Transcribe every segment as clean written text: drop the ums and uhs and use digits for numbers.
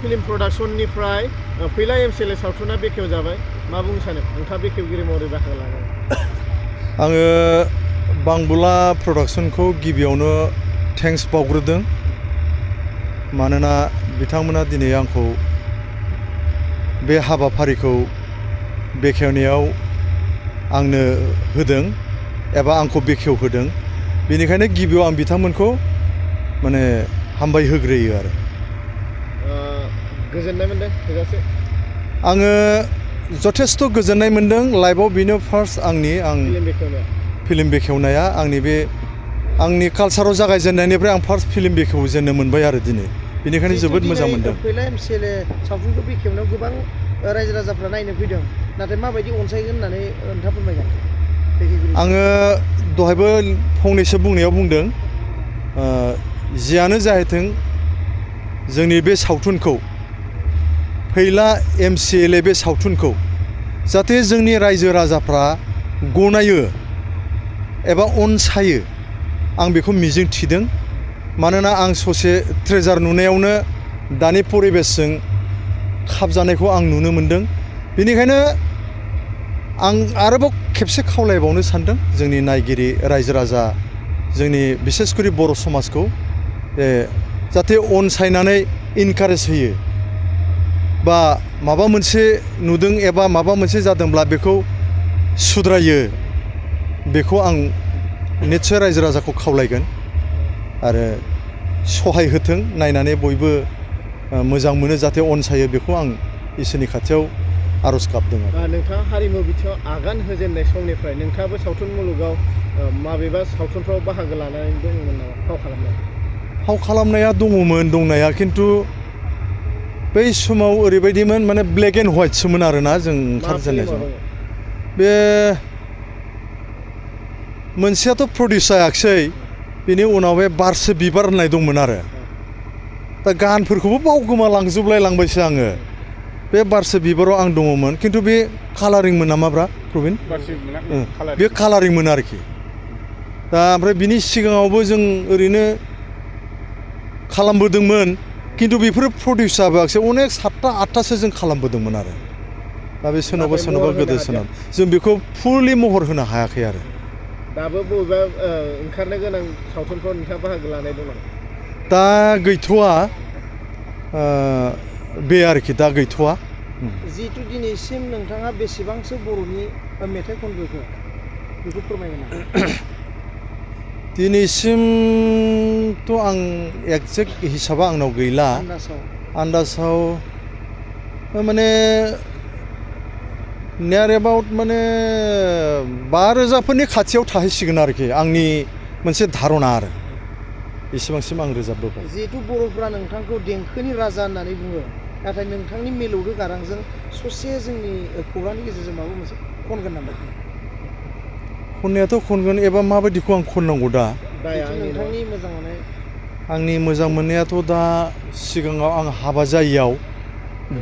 Film प्रडाक्शननिफ्राय फैला MCLA सावथुना बेखेव जाबाय मा बुंनो सानो नोंथाङा बेखेवगिरि महरै बाहागो लानानै आङो बांबुला प्रडाक्शनखौ गिबियावनो थेंक्स बावग्रोदों मानोना बिथांमोना दिनै आंखौ बे हाबाफारिखौ बेखेवनायाव आंनो होदों एबा आंखौ बेखेवहोदों बेनिखायनो गिबियाव आं बिथांमोनखौ माने हामबाय होग्रोयो आरो गोजोननाय मोनदों थोजासे आङो जथेस्थ' गोजोननाय मोनदों लाइफआव बेनो फार्स्ट फिल्म बेखेवनाया आंनि कालचाराव जागायजेननायनिफ्राय आं फार्स्ट फिल्म बेखेवजेननो मोनबाय आरो दिनै बेनिखायनो जोबोद मोजां मोनदों फैला MCLA सावथुनखौ बेखेवनायाव गोबां रायजो राजाफ्रा नायनो फैदों नाथाय माबायदि अनसायगोन होननानै नोंथाङा फोरमायगोन आङो दहायबो फंनैसो बुंनायाव बुंदों जियानो जाहैथों जोंनि बे सावथुनखौ फैला MCLA बे सावथुनखौ जाहाथे जोंनि रायजो राजाफ्रा गनायो एबा अनसायो आं बेखौ मिजिं थिदों मानोना आं ससे ट्रेजार नुनायावनो दानि परिबेसजों खाबजानायखौ आं नुनो मोनदों बेनिखायनो आं आरोबाव खेबसे खावलायबावनो सानदों जोंनि नायगिरि रायजो राजा जोंनि बिसेसकरि बर' समाजखौ जाहाथे अनसायनानै इनकारेज होयो बा माबा मोनसे नुदों एबा माबा मोनसे जादोंब्ला बेखौ सुद्रायो बेखौ आं निस्सय रायजो राजाखौ खावलायगोन आरो सहाय होथों नायनानै बयबो मोजां मोनो जाहाथे अनसायो बेखौ आं इसोरनि खाथियाव आर'ज गाबदों नोंथाङा हारिमु बिथिङाव आगान होजेननाय समनिफ्राय नोंथाङाबो सावथुन मुलुगाव माबेबा सावथुनफ्राव बाहागो लानानै दंमोन नामा फाव खालामनाया दङमोन दंनाया खिन्थु बै समाव ओरैबायदिमोन माने ब्लेक एन्ड व्हाइटसोमोन आरोना जों ओंखारजेननाय समाव बे मोनसेयाथ' प्रडिउस जायाखिसै बेनि उनाव बे बारसे बिबार होननाय दंमोन आरो दा गानफोरखौबो बावगोमालांजोबलाय लांबायसो आङो बे बारसे बिबाराव आं दङमोन खिन्थु बे कालारिंमोन नामाब्रा प्रबिन बे कालारिंमोन आरोखि दा ओमफ्राय बिनि सिगाङावबो जों ओरैनो खालामबोदोंमोन खिन्थु बेफोरो प्रडिउस जाबोआखिसै अनेक 7टा 8टासो जों खालामबोदोंमोन आरो दा बे सोरनावबा गोदोसोनानै जों बेखौ फुलि महर होनो हायाखै आरो दाबो बबेबा ओंखारनो गोनां सावथुनफ्राव नोंथाङा बाहागो लानाय दं नामा दा गैथ'वा बे आरोखि दा गैथ'वा जिहेथु दिनैसिम नोंथाङा बेसेबांसो बर'नि मेथाइ खनबोखो बेखौ फोरमायगोन दिनैसिमथ' आं एक्जेक्ट हिसाबा आंनाव गैला आन्दासाव माने नियार एबाउट माने 5,000फोरनि खाथियाव थाहैसिगोन आरोखि आंनि मोनसे धारना आरो एसेबांसिम आं रोजाबबोबाय जिहेतु बर'फ्रा नोंथांखौ देंखोनि राजा होननानै बुङो नाथाय नोंथांनि मिलौदो गारांजों ससे जोंनि खौरांनि गेजेरजों माबा मोनसे खनगोन नामा खननायाथ' खनगोन एबा माबायदिखौ आं खननांगौ दा नोंथांनि मोजां मोननाय आंनि मोजां मोननायाथ' दा सिगाङाव आं हाबा जायैयाव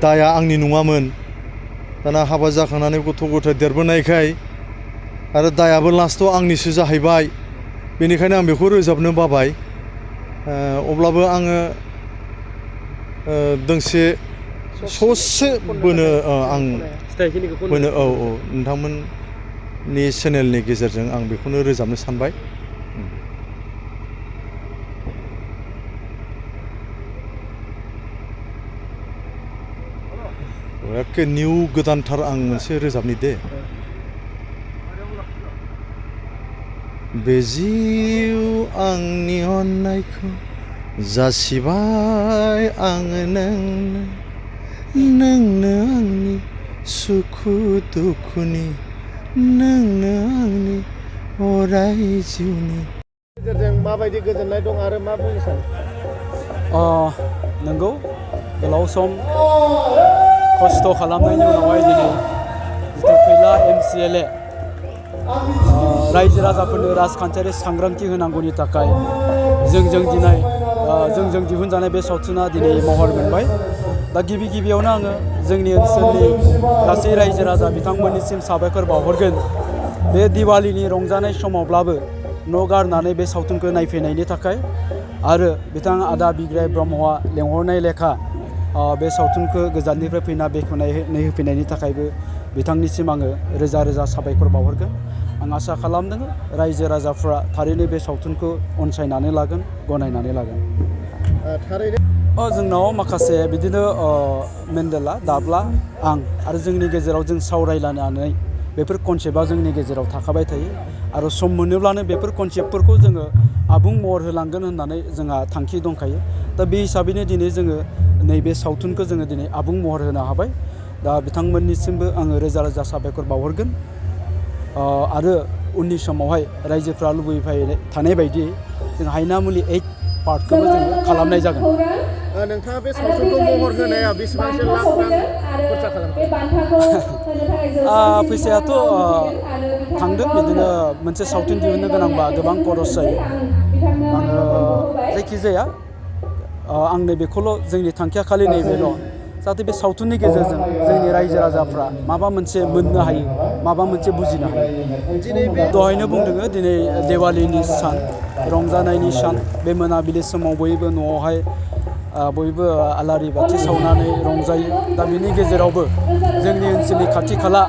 दाया आंनि नङामोन दाना हाबा जाखांनानै गथ' गथाय देरबोनायखाय आरो दायाबो लास्टआव आंनिसो जाहैबाय बेनिखायनो आं बेखौ रोजाबनो बाबाय अब्लाबो आङो दोंसे ससे बोनो आं बोनो औ नोंथांमोननि चेनेलनि गेजेरजों आं बेखौनो रोजाबनो सानबाय एखे निउ गोदानथार आं मोनसे रोजाबनि दे बे जिउ आंनि अननायखौ जासिबाय आङो नोंनो आंनि सुखु दुखुनि नोंनो आंनि अराय जिउनि गेजेरजों माबायदि गोजोननाय दं आरो मा बुंनो सानो नंगौ गोलाव सम खस्थ' खालामनायनि उनावहाय दिनै जिथु फैला MCLA रायजो राजाफोरनो राजखान्थियारि सांग्रांथि होनांगौनि थाखाय जोंजों दिहुनजानाय बे सावथुना दिनै महर मोनबाय दा गिबियावनो आङो जोंनि ओनसोलनि गासै रायजो राजा बिथांमोननिसिम साबायखर बावहरगोन बे दिवालीनि रंजानाय समावब्लाबो न' गारनानै बे सावथुनखौ नायफैनायनि थाखाय आरो बिथां आदा बिग्राय ब्रह्मआ लेंहरनाय लेखा बे सावथुनखौ गोजाननिफ्राय फैना बेखेवनानै होफैनायनि थाखायबो बिथांनिसिम आङो रोजा रोजा साबायखर बावहरगोन। आं आसा खालामदों रायजो राजाफ्रा थारैनो बे सावथुनखौ अनसायनानै लागोन, गनायनानै लागोन। जोंनाव माखासे बिदिनो मेन्डेला, दाब्ला, आं आरो जोंनि गेजेराव जों सावरायलायनानै बेफोर कनसेप्टआ जोंनि गेजेराव थाखाबाय थायो आरो सम मोनोब्लानो बेफोर कनसेप्टफोरखौ जोङो आबुं महर होलांगोन होननानै जोंहा थांखि दंखायो। दा बे हिसाबैनो दिनै जोङो नैबे सावथुनखौ जोङो दिनै आबुं महर होनो हाबाय। दा बिथांमोननिसिमबो आङो रोजा रोजा साबायखर बावहरगोन आरो उननि समावहाय रायजोफ्रा लुबैबाय थानाय बायदियै जों हायनामुलि 8 पार्टखौबो जोङो खालामनाय जागोन। नोंथाङा बे सावथुनखौ महर होनाया बेसेबांसो लाख रां खरसा खालामखो? फैसायाथ' थांदों बिदिनो मोनसे सावथुन दिहुननो गोनांबा गोबां खरस जायो। आङो जायखिजाया आंनो बेखौल' जोंनि थांखिया खालि नैबेल' जाहाथे बे सावथुननि गेजेरजों जोंनि रायजो राजाफ्रा माबा मोनसे मोननो हायो, माबा मोनसे बुजिनो हायो। दहायनो बुंदोङो दिनै देवालिनि सान, रंजानायनि सान। बे मोनाबिलि समाव बयबो न'आवहाय बयबो आलारि बाथि सावनानै रंजायो। दा बिनि गेजेरावबो जोंनि ओनसोलनि खाथि खाला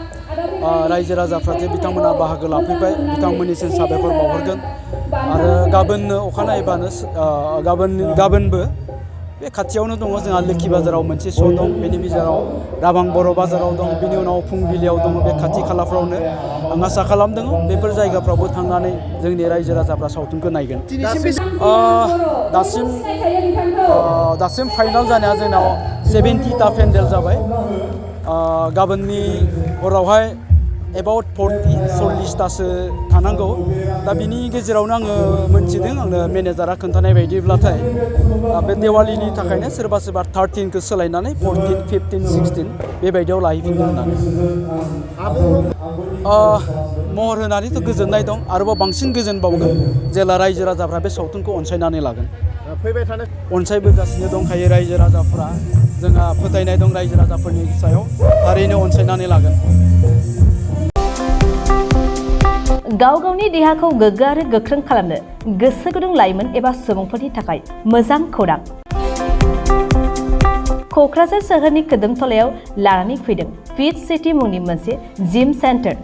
रायजो राजाफ्रा जे बिथांमोना बाहागो लाफैबाय, बिथांमोननिसिम साबायखर बावहरगोन। आरो गाबोननो अखानायैबानो गाबोनबो बे खाथियावनो दङ जोंहा लोखि बाजाराव मोनसे श' दं, बेनि गेजेराव राबां बर' बाजाराव दं, बिनि उनाव फुंबिलियाव दङ। बे खाथि खालाफ्रावनो आं आसा खालामदों बेफोर जायगाफ्रावबो थांनानै जोंनि रायजो राजाफ्रा सावथुनखौ नायगोन। दासिम फाइनाल जानाया जोंनाव 70टा पेन्डेल जाबाय। गाबोननि हरावहाय एबाउट 40-40तासो थानांगौ। दा बिनि गेजेरावनो आङो मोनथिदों, आंनो मेनेजारा खोन्थानाय बायदिब्लाथाय बे देवालिनि थाखायनो सोरबा सोरबा 13खौ सोलायनानै 14, 15, 16 बेबायदियाव लाहैफिनगोन होननानै। महर होनानैथ' गोजोननाय दं, आरोबाव बांसिन गोजोन बावगोन जेला रायजो राजाफ्रा बे सावथुनखौ अनसायनानै लागोन। अनसायबोगासिनो दंखायो रायजो राजाफ्रा, जोंहा फोथायनाय दं रायजो राजाफोरनि सायाव थारैनो अनसायनानै लागोन। गाव गावनि देहाखौ गोग्गो आरो गोख्रों खालामनो गोसो गुदुं लाइमोन एबा सुबुंफोरनि थाखाय मोजां खौरां। क'क्राझार सोहोरनि खोदोमथलायाव लानानै फैदों फिट सिटी मुंनि मोनसे जिम सेन्टार।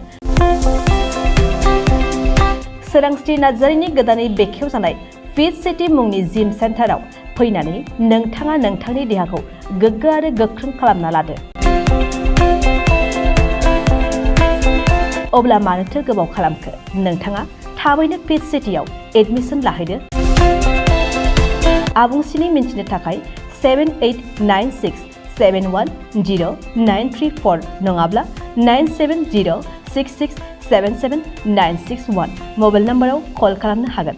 सोरांस्रि नार्जारिनि गोदानै बेखेवजानाय फिट सिटी मुंनि जिम सेन्टाराव फैनानै नोंथाङा नोंथांनि देहाखौ गोग्गो आरो गोख्रों खालामना लादो। अब्ला मानोथो गोबाव खालामखो? नोंथाङा थाबैनो फिट सिटीआव एडमिसन लाहैदो। आबुंसिनै मिन्थिनो थाखाय 7896710934 नङाब्ला 9706677961 मबाइल नम्बराव कल खालामनो हागोन।